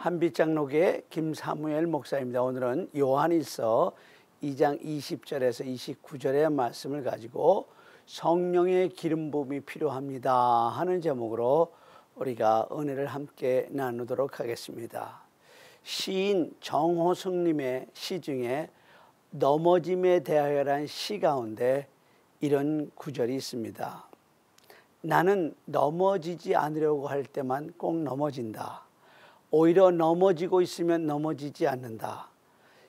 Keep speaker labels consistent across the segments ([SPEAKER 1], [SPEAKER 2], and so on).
[SPEAKER 1] 한빛장로교회 김사무엘 목사입니다. 오늘은 요한일서 2장 20절에서 29절의 말씀을 가지고 성령의 기름 부음이 필요합니다 하는 제목으로 우리가 은혜를 함께 나누도록 하겠습니다. 시인 정호승님의 시 중에 넘어짐에 대하여란 시 가운데 이런 구절이 있습니다. 나는 넘어지지 않으려고 할 때만 꼭 넘어진다. 오히려 넘어지고 있으면 넘어지지 않는다.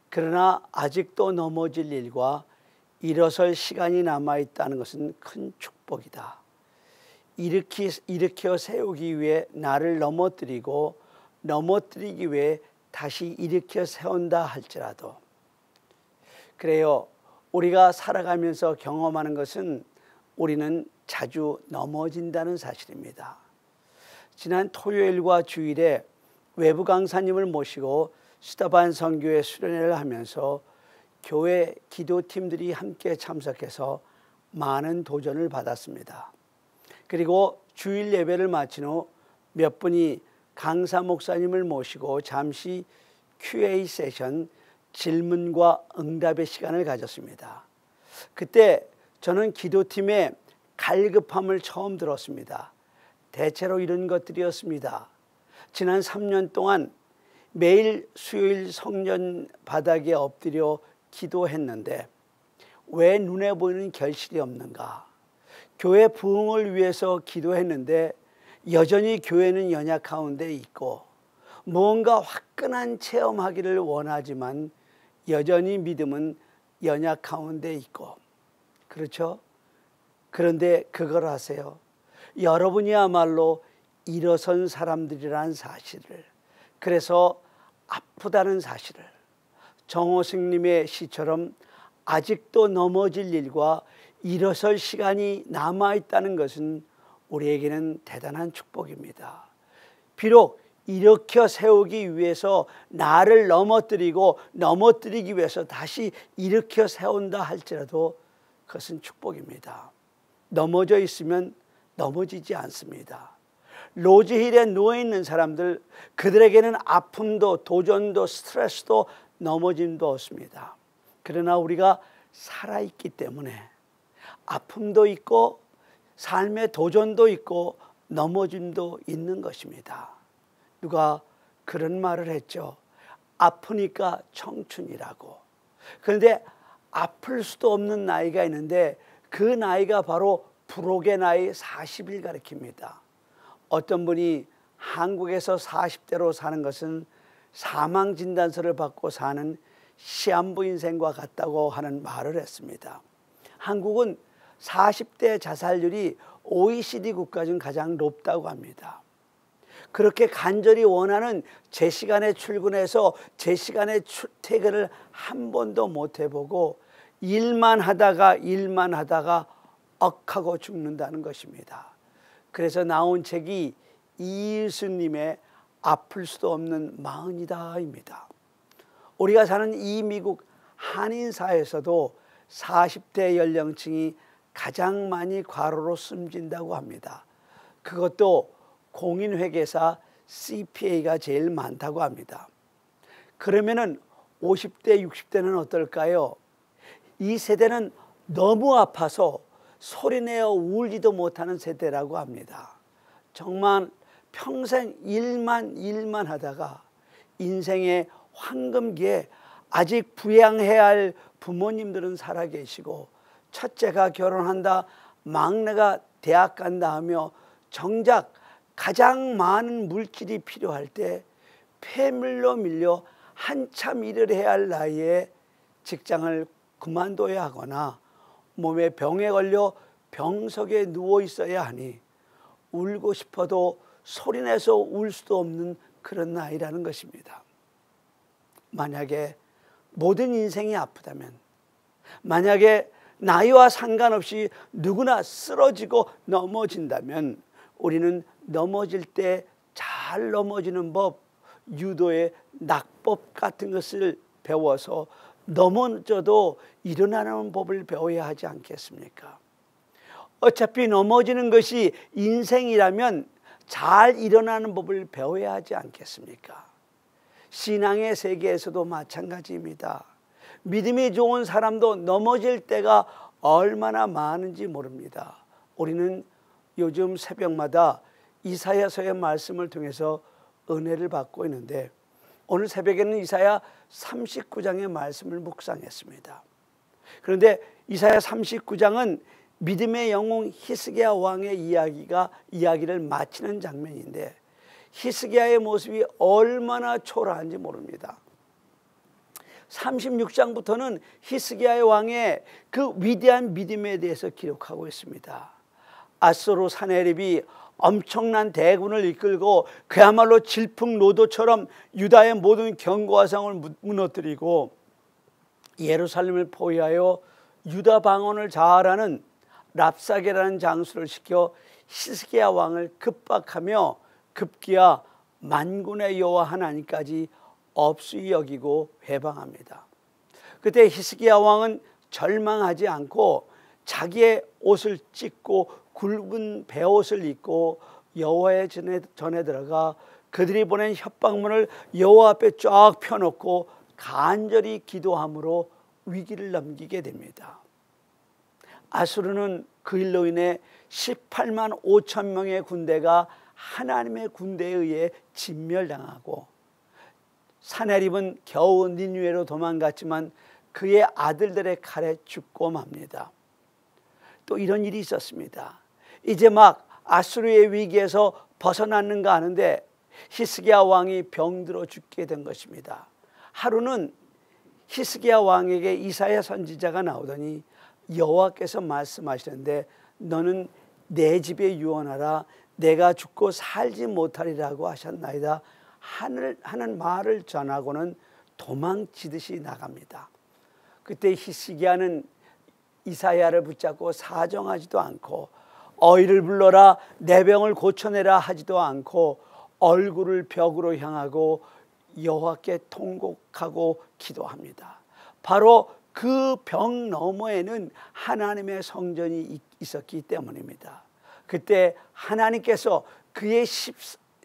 [SPEAKER 1] 그러나 아직도 넘어질 일과 일어설 시간이 남아있다는 것은 큰 축복이다. 일으켜 세우기 위해 나를 넘어뜨리고 넘어뜨리기 위해 다시 일으켜 세운다 할지라도. 그래요. 우리가 살아가면서 경험하는 것은 우리는 자주 넘어진다는 사실입니다. 지난 토요일과 주일에 외부 강사님을 모시고 스타반 선교회 수련회를 하면서 교회 기도팀들이 함께 참석해서 많은 도전을 받았습니다. 그리고 주일 예배를 마친 후 몇 분이 강사 목사님을 모시고 잠시 Q&A 세션, 질문과 응답의 시간을 가졌습니다. 그때 저는 기도팀의 갈급함을 처음 들었습니다. 대체로 이런 것들이었습니다. 지난 3년 동안 매일 수요일 성전 바닥에 엎드려 기도했는데 왜 눈에 보이는 결실이 없는가? 교회 부흥을 위해서 기도했는데 여전히 교회는 연약 가운데 있고 무언가 화끈한 체험하기를 원하지만 여전히 믿음은 연약 가운데 있고, 그렇죠? 그런데 그걸 아세요? 여러분이야말로 일어선 사람들이라는 사실을, 그래서 아프다는 사실을, 정호승님의 시처럼 아직도 넘어질 일과 일어설 시간이 남아있다는 것은 우리에게는 대단한 축복입니다. 비록 일으켜 세우기 위해서 나를 넘어뜨리고 넘어뜨리기 위해서 다시 일으켜 세운다 할지라도 그것은 축복입니다. 넘어져 있으면 넘어지지 않습니다. 로즈힐에 누워있는 사람들, 그들에게는 아픔도 도전도 스트레스도 넘어짐도 없습니다. 그러나 우리가 살아있기 때문에 아픔도 있고 삶의 도전도 있고 넘어짐도 있는 것입니다. 누가 그런 말을 했죠. 아프니까 청춘이라고. 그런데 아플 수도 없는 나이가 있는데 그 나이가 바로 부록의 나이 40을 가리킵니다. 어떤 분이 한국에서 40대로 사는 것은 사망진단서를 받고 사는 시한부 인생과 같다고 하는 말을 했습니다. 한국은 40대 자살률이 OECD 국가 중 가장 높다고 합니다. 그렇게 간절히 원하는 제 시간에 출근해서 제 시간에 퇴근을 한 번도 못 해보고 일만 하다가 억하고 죽는다는 것입니다. 그래서 나온 책이 이일수님의 아플 수도 없는 마흔이다입니다. 우리가 사는 이 미국 한인사회에서도 40대 연령층이 가장 많이 과로로 숨진다고 합니다. 그것도 공인회계사 CPA가 제일 많다고 합니다. 그러면은 50대, 60대는 어떨까요? 이 세대는 너무 아파서 소리내어 울지도 못하는 세대라고 합니다. 정말 평생 일만 하다가 인생의 황금기에 아직 부양해야 할 부모님들은 살아계시고 첫째가 결혼한다, 막내가 대학 간다 하며 정작 가장 많은 물질이 필요할 때 폐물로 밀려 한참 일을 해야 할 나이에 직장을 그만둬야 하거나 몸에 병에 걸려 병석에 누워 있어야 하니 울고 싶어도 소리내서 울 수도 없는 그런 나이라는 것입니다. 만약에 모든 인생이 아프다면, 만약에 나이와 상관없이 누구나 쓰러지고 넘어진다면 우리는 넘어질 때 잘 넘어지는 법, 유도의 낙법 같은 것을 배워서 넘어져도 일어나는 법을 배워야 하지 않겠습니까? 어차피 넘어지는 것이 인생이라면 잘 일어나는 법을 배워야 하지 않겠습니까? 신앙의 세계에서도 마찬가지입니다. 믿음이 좋은 사람도 넘어질 때가 얼마나 많은지 모릅니다. 우리는 요즘 새벽마다 이사야서의 말씀을 통해서 은혜를 받고 있는데, 오늘 새벽에는 이사야 39장의 말씀을 묵상했습니다. 그런데 이사야 39장은 믿음의 영웅 히스기야 왕의 이야기를 마치는 장면인데, 히스기야의 모습이 얼마나 초라한지 모릅니다. 36장부터는 히스기야의 왕의 그 위대한 믿음에 대해서 기록하고 있습니다. 아수르 사내립이 엄청난 대군을 이끌고 그야말로 질풍노도처럼 유다의 모든 경고화성을 무너뜨리고 예루살렘을 포위하여 유다 방언을 자활하는 랍사게라는 장수를 시켜 히스기야 왕을 급박하며 급기야 만군의 여호와 하나님까지 업수히 여기고 회방합니다. 그때 히스기야 왕은 절망하지 않고 자기의 옷을 찢고 굵은 베옷을 입고 여호와의 전에 들어가 그들이 보낸 협박문을 여호와 앞에 쫙 펴놓고 간절히 기도함으로 위기를 넘기게 됩니다. 아수르는 그 일로 인해 18만 5천 명의 군대가 하나님의 군대에 의해 진멸당하고, 사내립은 겨우 니느웨로 도망갔지만 그의 아들들의 칼에 죽고 맙니다. 또 이런 일이 있었습니다. 이제 막 아수르의 위기에서 벗어났는가 하는데 히스기야 왕이 병들어 죽게 된 것입니다. 하루는 히스기야 왕에게 이사야 선지자가 나오더니 여호와께서 말씀하시는데, 너는 내 집에 유언하라, 내가 죽고 살지 못하리라고 하셨나이다 하는 말을 전하고는 도망치듯이 나갑니다. 그때 히스기야는 이사야를 붙잡고 사정하지도 않고, 어이를 불러라 내 병을 고쳐내라 하지도 않고, 얼굴을 벽으로 향하고 여호와께 통곡하고 기도합니다. 바로 그 벽 너머에는 하나님의 성전이 있었기 때문입니다. 그때 하나님께서 그의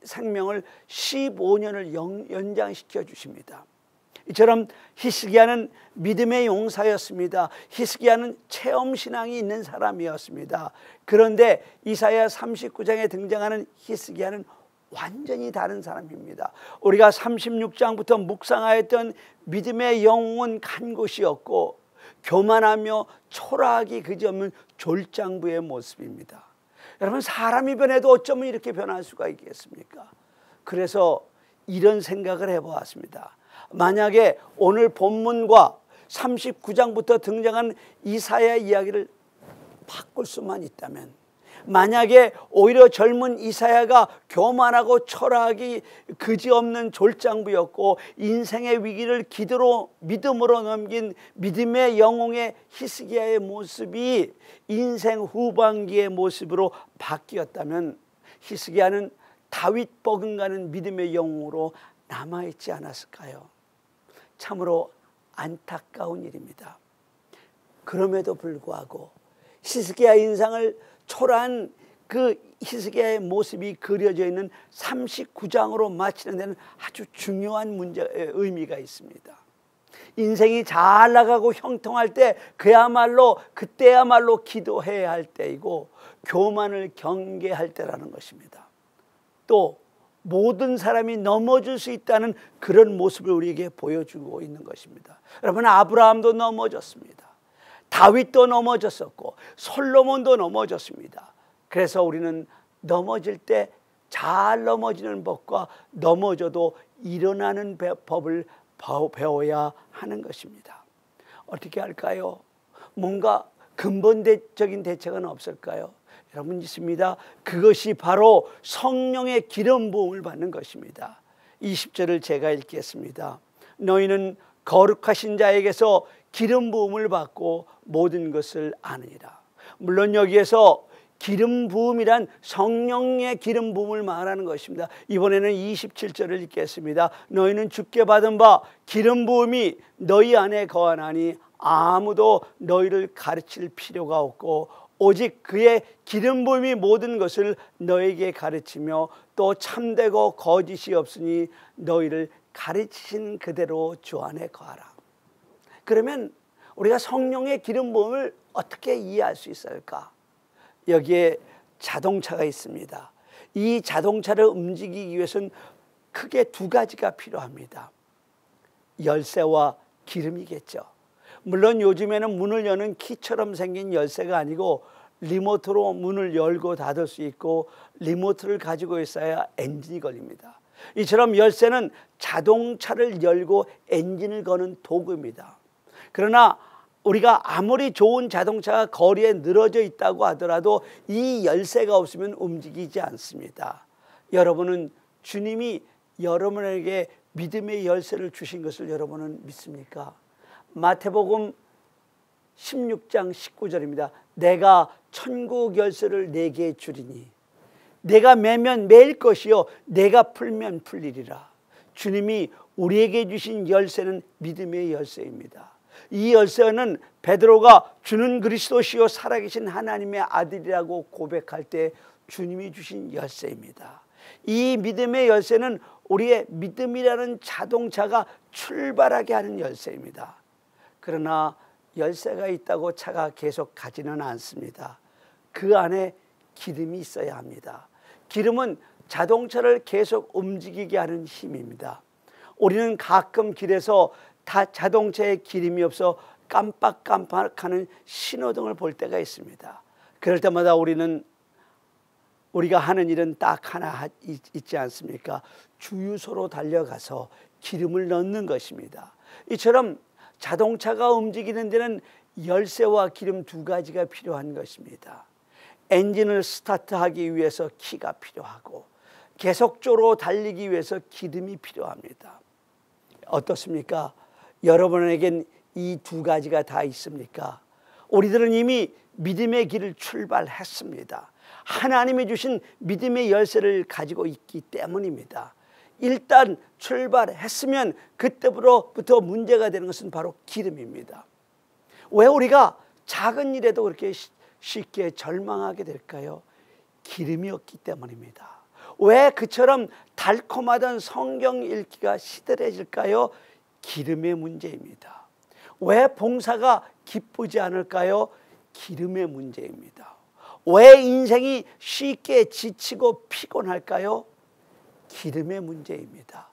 [SPEAKER 1] 생명을 15년을 연장시켜 주십니다. 이처럼 히스기야는 믿음의 용사였습니다. 히스기야는 체험신앙이 있는 사람이었습니다. 그런데 이사야 39장에 등장하는 히스기야는 완전히 다른 사람입니다. 우리가 36장부터 묵상하였던 믿음의 영웅은 간 곳이었고, 교만하며 초라하기 그지없는 졸장부의 모습입니다. 여러분, 사람이 변해도 어쩌면 이렇게 변할 수가 있겠습니까? 그래서 이런 생각을 해보았습니다. 만약에 오늘 본문과 39장부터 등장한 이사야 이야기를 바꿀 수만 있다면, 만약에 오히려 젊은 이사야가 교만하고 초라하기 그지없는 졸장부였고 인생의 위기를 기도로 믿음으로 넘긴 믿음의 영웅의 히스기야의 모습이 인생 후반기의 모습으로 바뀌었다면, 히스기야는 다윗 버금가는 믿음의 영웅으로 남아있지 않았을까요? 참으로 안타까운 일입니다. 그럼에도 불구하고 히스기야 인상을 초라한 그 히스기야의 모습이 그려져 있는 39장으로 마치는 데는 아주 중요한 의미가 있습니다. 인생이 잘 나가고 형통할 때 그때야말로 기도해야 할 때이고 교만을 경계할 때라는 것입니다. 또 모든 사람이 넘어질 수 있다는 그런 모습을 우리에게 보여주고 있는 것입니다. 여러분, 아브라함도 넘어졌습니다. 다윗도 넘어졌었고 솔로몬도 넘어졌습니다. 그래서 우리는 넘어질 때 잘 넘어지는 법과 넘어져도 일어나는 법을 배워야 하는 것입니다. 어떻게 할까요? 뭔가 근본적인 대책은 없을까요? 여러분, 있습니다. 그것이 바로 성령의 기름 부음을 받는 것입니다. 20절을 제가 읽겠습니다. 너희는 거룩하신 자에게서 기름 부음을 받고 모든 것을 아느니라. 물론 여기에서 기름 부음이란 성령의 기름 부음을 말하는 것입니다. 이번에는 27절을 읽겠습니다. 너희는 주께 받은 바 기름 부음이 너희 안에 거하나니 아무도 너희를 가르칠 필요가 없고 오직 그의 기름 부음이 모든 것을 너에게 가르치며 또 참되고 거짓이 없으니 너희를 가르치신 그대로 주 안에 거하라. 그러면 우리가 성령의 기름 부음을 어떻게 이해할 수 있을까? 여기에 자동차가 있습니다. 이 자동차를 움직이기 위해서는 크게 두 가지가 필요합니다. 열쇠와 기름이겠죠. 물론 요즘에는 문을 여는 키처럼 생긴 열쇠가 아니고 리모트로 문을 열고 닫을 수 있고 리모트를 가지고 있어야 엔진이 걸립니다. 이처럼 열쇠는 자동차를 열고 엔진을 거는 도구입니다. 그러나 우리가 아무리 좋은 자동차가 거리에 늘어져 있다고 하더라도 이 열쇠가 없으면 움직이지 않습니다. 여러분은 주님이 여러분에게 믿음의 열쇠를 주신 것을 여러분은 믿습니까? 마태복음 16장 19절입니다. 내가 천국 열쇠를 네게 주리니 내가 매면 매일 것이요 내가 풀면 풀리리라. 주님이 우리에게 주신 열쇠는 믿음의 열쇠입니다. 이 열쇠는 베드로가 주는 그리스도시요 살아계신 하나님의 아들이라고 고백할 때 주님이 주신 열쇠입니다. 이 믿음의 열쇠는 우리의 믿음이라는 자동차가 출발하게 하는 열쇠입니다. 그러나 열쇠가 있다고 차가 계속 가지는 않습니다. 그 안에 기름이 있어야 합니다. 기름은 자동차를 계속 움직이게 하는 힘입니다. 우리는 가끔 길에서 자동차에 기름이 없어 깜빡깜빡하는 신호등을 볼 때가 있습니다. 그럴 때마다 우리가 하는 일은 딱 하나 있지 않습니까? 주유소로 달려가서 기름을 넣는 것입니다. 이처럼 자동차가 움직이는 데는 열쇠와 기름 두 가지가 필요한 것입니다. 엔진을 스타트하기 위해서 키가 필요하고 계속적으로 달리기 위해서 기름이 필요합니다. 어떻습니까? 여러분에겐 이 두 가지가 다 있습니까? 우리들은 이미 믿음의 길을 출발했습니다. 하나님이 주신 믿음의 열쇠를 가지고 있기 때문입니다. 일단 출발했으면 그때부터 문제가 되는 것은 바로 기름입니다. 왜 우리가 작은 일에도 그렇게 쉽게 절망하게 될까요? 기름이 없기 때문입니다. 왜 그처럼 달콤하던 성경 읽기가 시들해질까요? 기름의 문제입니다. 왜 봉사가 기쁘지 않을까요? 기름의 문제입니다. 왜 인생이 쉽게 지치고 피곤할까요? 기름의 문제입니다.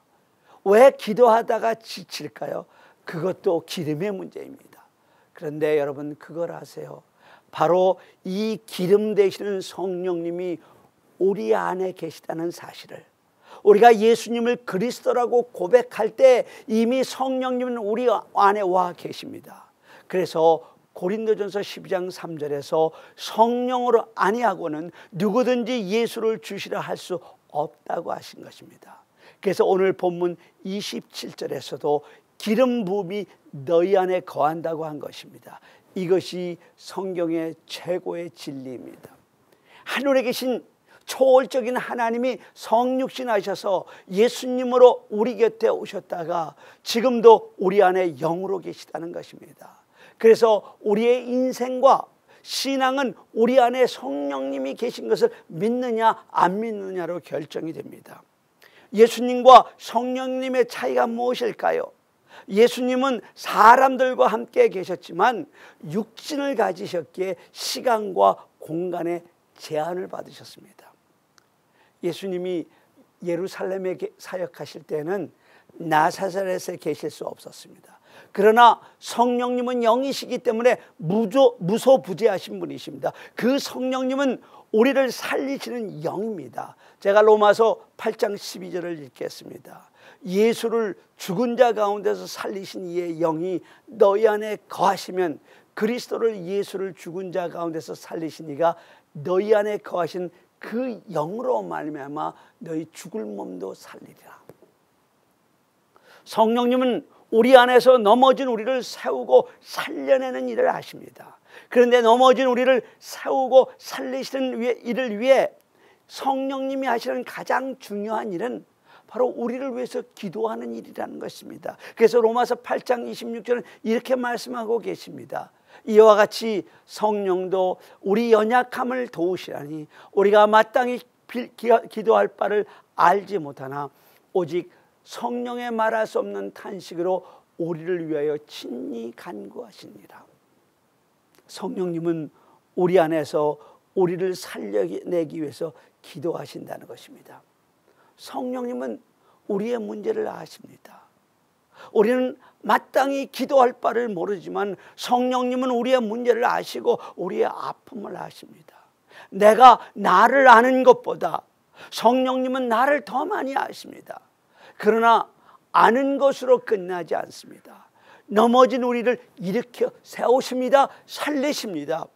[SPEAKER 1] 왜 기도하다가 지칠까요? 그것도 기름의 문제입니다. 그런데 여러분 그걸 아세요? 바로 이 기름 되시는 성령님이 우리 안에 계시다는 사실을, 우리가 예수님을 그리스도라고 고백할 때 이미 성령님은 우리 안에 와 계십니다. 그래서 고린도전서 12장 3절에서 성령으로 아니하고는 누구든지 예수를 주시라 할 수 없다고 하신 것입니다. 그래서 오늘 본문 27절에서도 기름 부음이 너희 안에 거한다고 한 것입니다. 이것이 성경의 최고의 진리입니다. 하늘에 계신 초월적인 하나님이 성육신하셔서 예수님으로 우리 곁에 오셨다가 지금도 우리 안에 영으로 계시다는 것입니다. 그래서 우리의 인생과 신앙은 우리 안에 성령님이 계신 것을 믿느냐 안 믿느냐로 결정이 됩니다. 예수님과 성령님의 차이가 무엇일까요? 예수님은 사람들과 함께 계셨지만 육신을 가지셨기에 시간과 공간에 제한을 받으셨습니다. 예수님이 예루살렘에 사역하실 때는 나사렛에 계실 수 없었습니다. 그러나 성령님은 영이시기 때문에 무소부재하신 분이십니다. 그 성령님은 우리를 살리시는 영입니다. 제가 로마서 8장 12절을 읽겠습니다. 예수를 죽은 자 가운데서 살리신 이의 영이 너희 안에 거하시면 그리스도를 예수를 죽은 자 가운데서 살리신 이가 너희 안에 거하신 그 영으로 말미암아 너희 죽을 몸도 살리리라. 성령님은 우리 안에서 넘어진 우리를 세우고 살려내는 일을 하십니다. 그런데 넘어진 우리를 세우고 살리시는 일을 위해 성령님이 하시는 가장 중요한 일은 바로 우리를 위해서 기도하는 일이라는 것입니다. 그래서 로마서 8장 26절은 이렇게 말씀하고 계십니다. 이와 같이 성령도 우리 연약함을 도우시라니 우리가 마땅히 기도할 바를 알지 못하나 오직 성령의 말할 수 없는 탄식으로 우리를 위하여 친히 간구하시니라. 성령님은 우리 안에서 우리를 살려내기 위해서 기도하신다는 것입니다. 성령님은 우리의 문제를 아십니다. 우리는 마땅히 기도할 바를 모르지만 성령님은 우리의 문제를 아시고 우리의 아픔을 아십니다. 내가 나를 아는 것보다 성령님은 나를 더 많이 아십니다. 그러나 아는 것으로 끝나지 않습니다. 넘어진 우리를 일으켜 세우십니다. 살리십니다.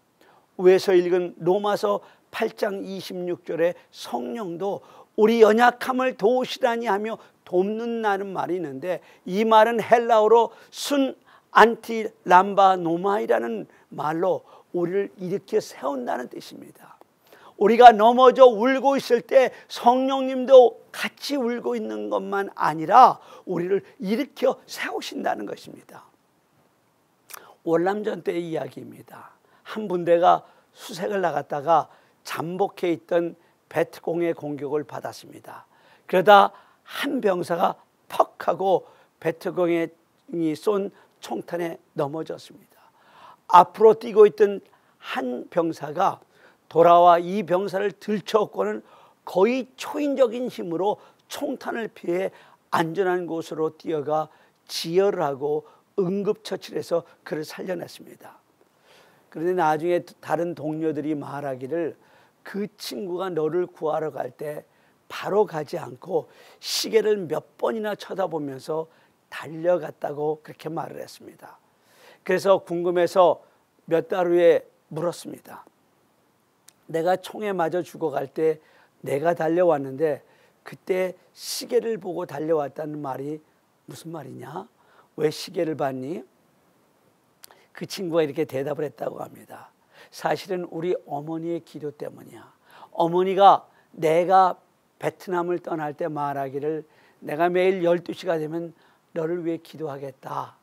[SPEAKER 1] 위에서 읽은 로마서 8장 26절에 성령도 우리 연약함을 도우시다니 하며 돕는다는 말이 있는데, 이 말은 헬라어로 순 안티람바노마이라는 말로 우리를 일으켜 세운다는 뜻입니다. 우리가 넘어져 울고 있을 때 성령님도 같이 울고 있는 것만 아니라 우리를 일으켜 세우신다는 것입니다. 월남전 때의 이야기입니다. 한 군대가 수색을 나갔다가 잠복해 있던 베트공의 공격을 받았습니다. 그러다 한 병사가 퍽 하고 베트공이 쏜 총탄에 넘어졌습니다. 앞으로 뛰고 있던 한 병사가 돌아와 이 병사를 들쳐업고는 거의 초인적인 힘으로 총탄을 피해 안전한 곳으로 뛰어가 지혈을 하고 응급처치를 해서 그를 살려냈습니다. 그런데 나중에 다른 동료들이 말하기를 그 친구가 너를 구하러 갈 때 바로 가지 않고 시계를 몇 번이나 쳐다보면서 달려갔다고 그렇게 말을 했습니다. 그래서 궁금해서 몇 달 후에 물었습니다. 내가 총에 맞아 죽어갈 때 내가 달려왔는데 그때 시계를 보고 달려왔다는 말이 무슨 말이냐? 왜 시계를 봤니? 그 친구가 이렇게 대답을 했다고 합니다. 사실은 우리 어머니의 기도 때문이야. 어머니가 내가 베트남을 떠날 때 말하기를 내가 매일 12시가 되면 너를 위해 기도하겠다.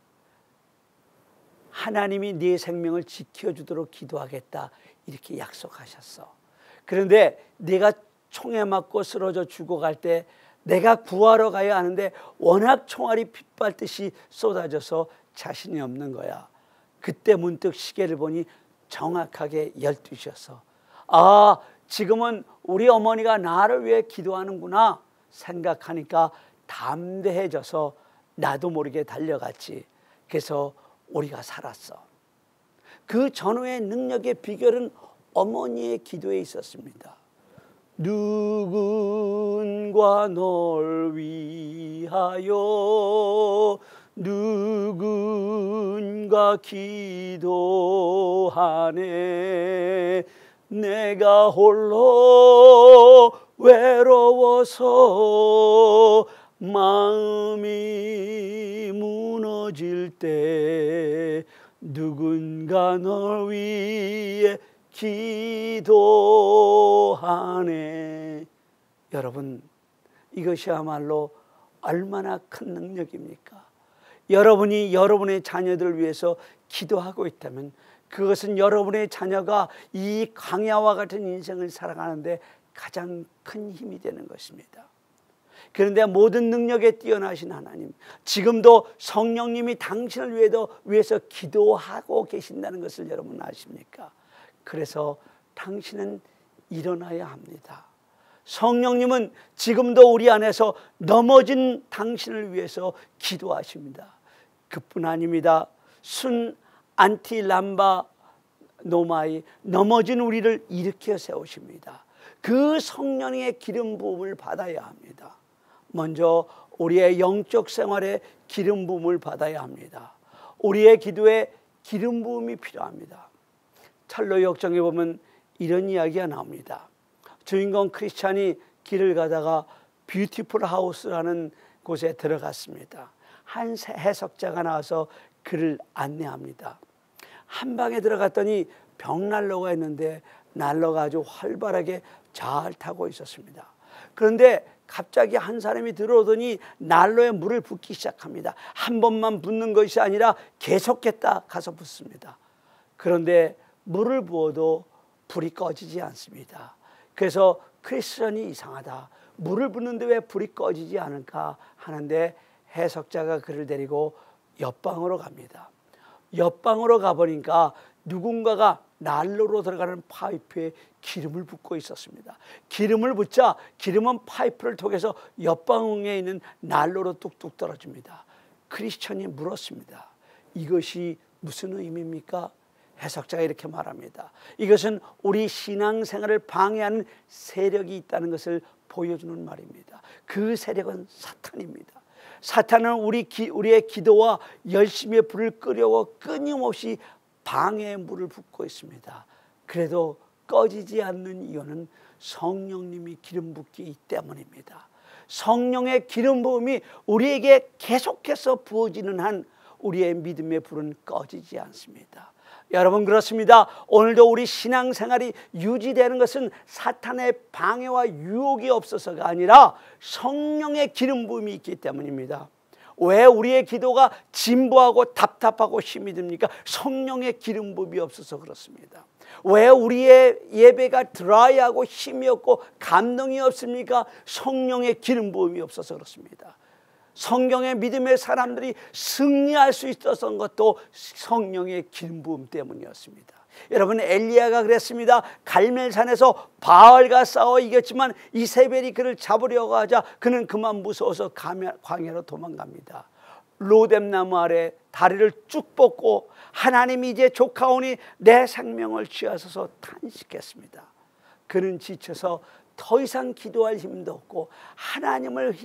[SPEAKER 1] 하나님이 네 생명을 지켜주도록 기도하겠다. 이렇게 약속하셨어. 그런데 네가 총에 맞고 쓰러져 죽어갈 때 내가 구하러 가야 하는데 워낙 총알이 빗발듯이 쏟아져서 자신이 없는 거야. 그때 문득 시계를 보니 정확하게 12시였어. 아, 지금은 우리 어머니가 나를 위해 기도하는구나 생각하니까 담대해져서 나도 모르게 달려갔지. 그래서 우리가 살았어. 그 전후의 능력의 비결은 어머니의 기도에 있었습니다. 누군가 널 위하여 누군가 기도하네. 내가 홀로 외로워서 마음이 무너질 때 누군가 널 위해 기도하네. 여러분, 이것이야말로 얼마나 큰 능력입니까? 여러분이 여러분의 자녀들을 위해서 기도하고 있다면 그것은 여러분의 자녀가 이 광야와 같은 인생을 살아가는데 가장 큰 힘이 되는 것입니다. 그런데 모든 능력에 뛰어나신 하나님, 지금도 성령님이 당신을 위해서 기도하고 계신다는 것을 여러분 아십니까? 그래서 당신은 일어나야 합니다. 성령님은 지금도 우리 안에서 넘어진 당신을 위해서 기도하십니다. 그뿐 아닙니다. 순 안티람바 노마이, 넘어진 우리를 일으켜 세우십니다. 그 성령의 기름 부음을 받아야 합니다. 먼저 우리의 영적 생활에 기름 부음을 받아야 합니다. 우리의 기도에 기름 부음이 필요합니다. 철로 역정에 보면 이런 이야기가 나옵니다. 주인공 크리스찬이 길을 가다가 뷰티풀 하우스라는 곳에 들어갔습니다. 한 해석자가 나와서 그를 안내합니다. 한 방에 들어갔더니 벽난로가 있는데 난로가 아주 활발하게 잘 타고 있었습니다. 그런데 갑자기 한 사람이 들어오더니 난로에 물을 붓기 시작합니다. 한 번만 붓는 것이 아니라 계속했다 가서 붓습니다. 그런데 물을 부어도 불이 꺼지지 않습니다. 그래서 크리스천이 이상하다. 물을 붓는데 왜 불이 꺼지지 않을까 하는데 해석자가 그를 데리고 옆방으로 갑니다. 옆방으로 가보니까 누군가가 난로로 들어가는 파이프에 기름을 붓고 있었습니다. 기름을 붓자 기름은 파이프를 통해서 옆방에 있는 난로로 뚝뚝 떨어집니다. 크리스천이 물었습니다. 이것이 무슨 의미입니까? 해석자가 이렇게 말합니다. 이것은 우리 신앙생활을 방해하는 세력이 있다는 것을 보여주는 말입니다. 그 세력은 사탄입니다. 사탄은 우리의 기도와 열심의 불을 끄려고 끊임없이 방해의 물을 붓고 있습니다. 그래도 꺼지지 않는 이유는 성령님이 기름 붓기 때문입니다. 성령의 기름 부음이 우리에게 계속해서 부어지는 한 우리의 믿음의 불은 꺼지지 않습니다. 여러분, 그렇습니다. 오늘도 우리 신앙생활이 유지되는 것은 사탄의 방해와 유혹이 없어서가 아니라 성령의 기름 부음이 있기 때문입니다. 왜 우리의 기도가 진보하고 답답하고 힘이 듭니까? 성령의 기름 부음이 없어서 그렇습니다. 왜 우리의 예배가 드라이하고 힘이 없고 감동이 없습니까? 성령의 기름 부음이 없어서 그렇습니다. 성경의 믿음의 사람들이 승리할 수 있었던 것도 성령의 기름 부음 때문이었습니다. 여러분, 엘리야가 그랬습니다. 갈멜산에서 바알과 싸워 이겼지만 이세벨이 그를 잡으려고 하자 그는 그만 무서워서 광야로 도망갑니다. 로뎀나무 아래 다리를 쭉 뻗고 하나님이 이제 조카오니 내 생명을 취하소서 탄식했습니다. 그는 지쳐서 더 이상 기도할 힘도 없고 하나님을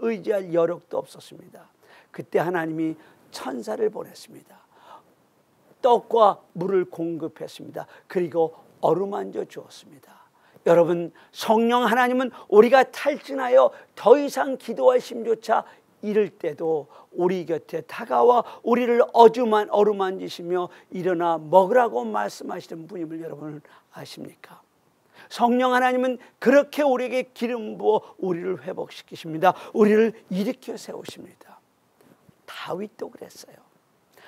[SPEAKER 1] 의지할 여력도 없었습니다. 그때 하나님이 천사를 보냈습니다. 떡과 물을 공급했습니다. 그리고 어루만져 주었습니다. 여러분, 성령 하나님은 우리가 탈진하여 더 이상 기도할 힘조차 이를 때도 우리 곁에 다가와 우리를 어루만지시며 일어나 먹으라고 말씀하시는 분임을 여러분 아십니까? 성령 하나님은 그렇게 우리에게 기름 부어 우리를 회복시키십니다. 우리를 일으켜 세우십니다. 다윗도 그랬어요.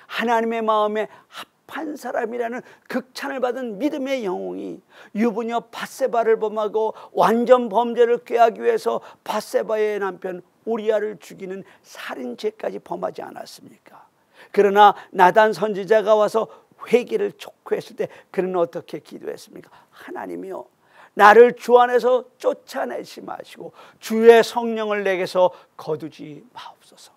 [SPEAKER 1] 하나님의 마음에 합한 사람이라는 극찬을 받은 믿음의 영웅이 유부녀 밧세바를 범하고 완전 범죄를 꾀하기 위해서 밧세바의 남편 우리아를 죽이는 살인죄까지 범하지 않았습니까? 그러나 나단 선지자가 와서 회개를 촉구했을 때 그는 어떻게 기도했습니까? 하나님이여, 나를 주 안에서 쫓아내지 마시고 주의 성령을 내게서 거두지 마옵소서.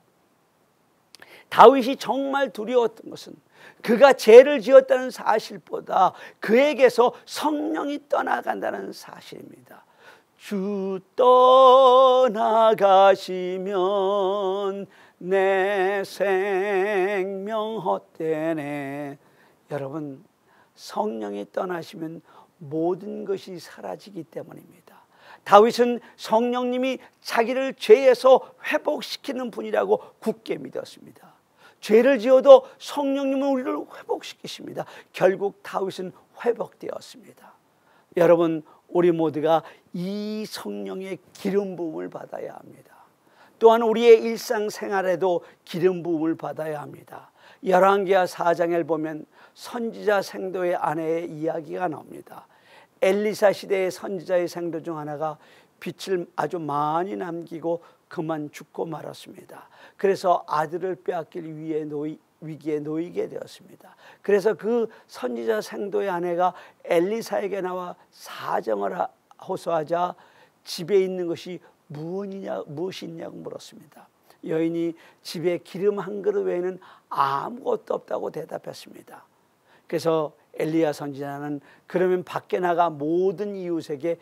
[SPEAKER 1] 다윗이 정말 두려웠던 것은 그가 죄를 지었다는 사실보다 그에게서 성령이 떠나간다는 사실입니다. 주 떠나가시면 내 생명 헛되네. 여러분, 성령이 떠나시면 모든 것이 사라지기 때문입니다. 다윗은 성령님이 자기를 죄에서 회복시키는 분이라고 굳게 믿었습니다. 죄를 지어도 성령님은 우리를 회복시키십니다. 결국 다윗은 회복되었습니다. 여러분, 우리 모두가 이 성령의 기름 부음을 받아야 합니다. 또한 우리의 일상생활에도 기름 부음을 받아야 합니다. 열왕기하 4장을 보면 선지자 생도의 아내의 이야기가 나옵니다. 엘리사 시대의 선지자의 생도 중 하나가 빛을 아주 많이 남기고 그만 죽고 말았습니다. 그래서 아들을 빼앗길 위기에 놓이게 되었습니다. 그래서 그 선지자 생도의 아내가 엘리사에게 나와 사정을 호소하자 집에 있는 것이 무엇이 있냐고 물었습니다. 여인이 집에 기름 한 그릇 외에는 아무것도 없다고 대답했습니다. 그래서 엘리야 선지자는 그러면 밖에 나가 모든 이웃에게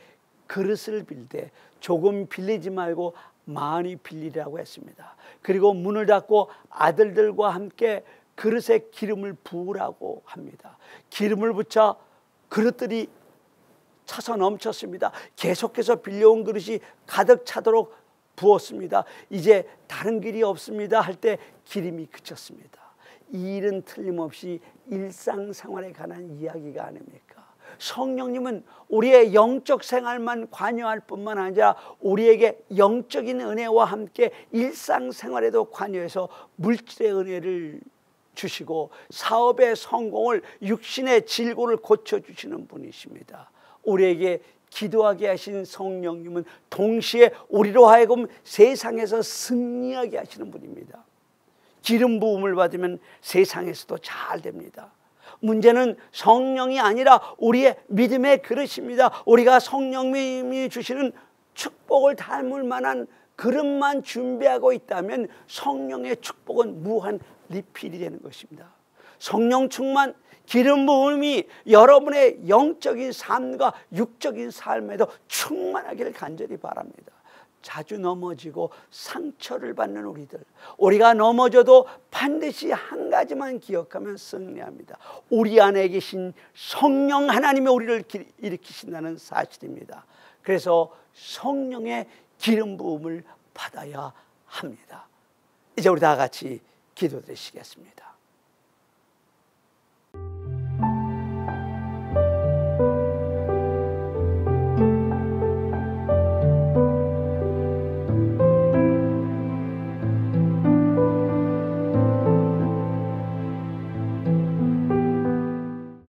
[SPEAKER 1] 그릇을 빌되 조금 빌리지 말고 많이 빌리라고 했습니다. 그리고 문을 닫고 아들들과 함께 그릇에 기름을 부으라고 합니다. 기름을 붓자 그릇들이 차서 넘쳤습니다. 계속해서 빌려온 그릇이 가득 차도록 부었습니다. 이제 다른 길이 없습니다 할 때 기름이 그쳤습니다. 이 일은 틀림없이 일상생활에 관한 이야기가 아닙니까? 성령님은 우리의 영적 생활만 관여할 뿐만 아니라 우리에게 영적인 은혜와 함께 일상생활에도 관여해서 물질의 은혜를 주시고 사업의 성공을, 육신의 질고를 고쳐주시는 분이십니다. 우리에게 기도하게 하신 성령님은 동시에 우리로 하여금 세상에서 승리하게 하시는 분입니다. 기름 부음을 받으면 세상에서도 잘 됩니다. 문제는 성령이 아니라 우리의 믿음의 그릇입니다. 우리가 성령님이 주시는 축복을 닮을 만한 그릇만 준비하고 있다면 성령의 축복은 무한 리필이 되는 것입니다. 성령 충만, 기름 부음이 여러분의 영적인 삶과 육적인 삶에도 충만하기를 간절히 바랍니다. 자주 넘어지고 상처를 받는 우리가 넘어져도 반드시 한 가지만 기억하면 승리합니다. 우리 안에 계신 성령 하나님이 우리를 일으키신다는 사실입니다. 그래서 성령의 기름 부음을 받아야 합니다. 이제 우리 다 같이 기도드리시겠습니다.